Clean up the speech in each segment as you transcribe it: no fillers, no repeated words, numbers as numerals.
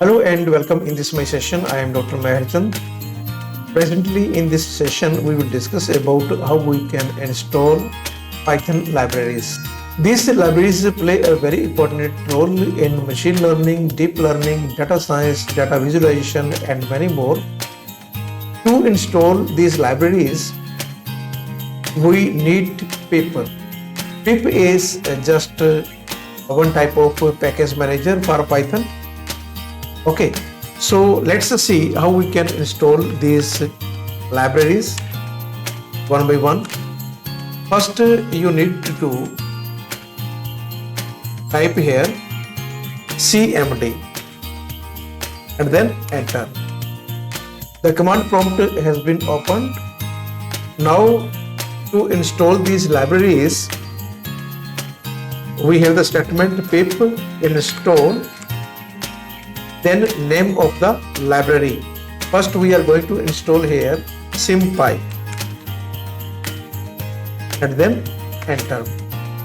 Hello and welcome in this my session. I am Dr. Maharchand. Presently in this session we will discuss about how we can install Python libraries. These libraries play a very important role in machine learning, deep learning, data science, data visualization and many more. To install these libraries we need pip. Pip is just one type of package manager for Python. Okay, so let's see how we can install these libraries one by one. First, you need to type here cmd and then enter. The command prompt has been opened. Now, to install these libraries, we have the statement pip install, then name of the library. First we are going to install here SymPy and then enter.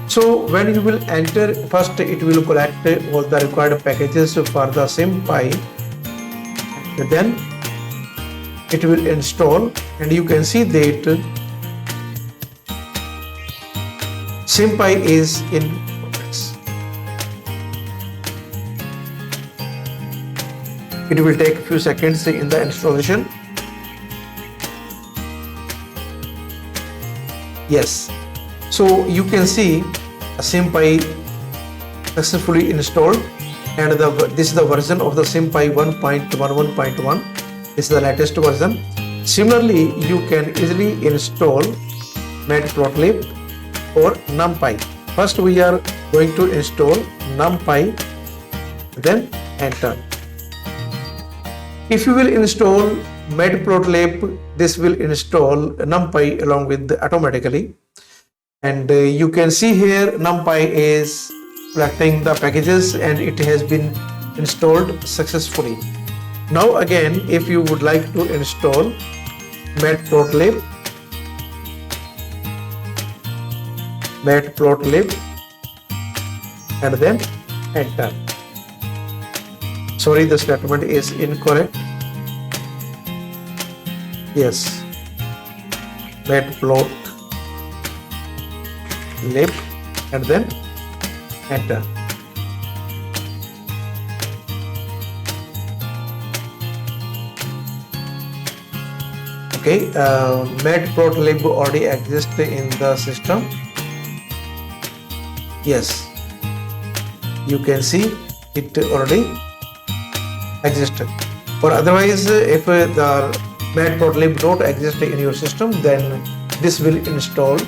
So when you will enter, first it will collect all the required packages for the SymPy, and then it will install, and you can see that SymPy is in progress. It will take a few seconds in the installation. Yes, so you can see SymPy successfully installed, and this is the version of the SymPy 1.11.1. This is the latest version. Similarly, you can easily install matplotlib or numpy. First we are going to install numpy, then enter. If you will install matplotlib, this will install numpy along with automatically, and you can see here numpy is collecting the packages and it has been installed successfully. Now again, if you would like to install matplotlib and then enter. Sorry, the statement is incorrect. Yes, matplotlib and then enter. Okay, matplotlib already exists in the system. Yes, you can see it already existed. Or otherwise, if the matplotlib don't exist in your system, then this will install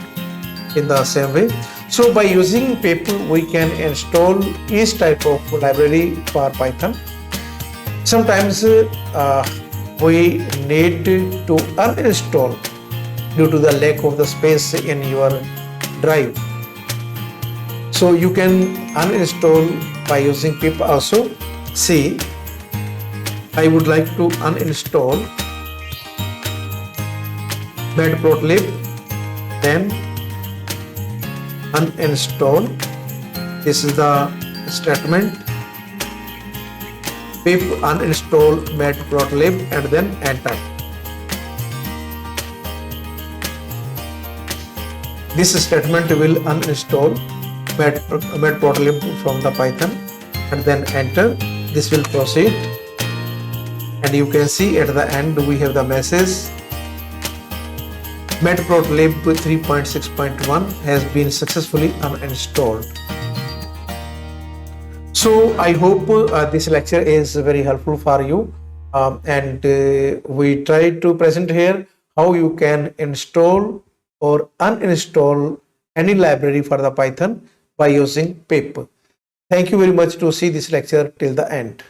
in the same way. So by using pip, we can install each type of library for Python. Sometimes we need to uninstall due to the lack of the space in your drive. So you can uninstall by using pip also. See, I would like to uninstall matplotlib, then uninstall. This is the statement pip uninstall matplotlib and then enter. This statement will uninstall matplotlib from the Python and then enter. This will proceed, and you can see at the end we have the message matplotlib 3.6.1 has been successfully uninstalled. So I hope this lecture is very helpful for you, and we try to present here how you can install or uninstall any library for the Python by using pip. Thank you very much to see this lecture till the end.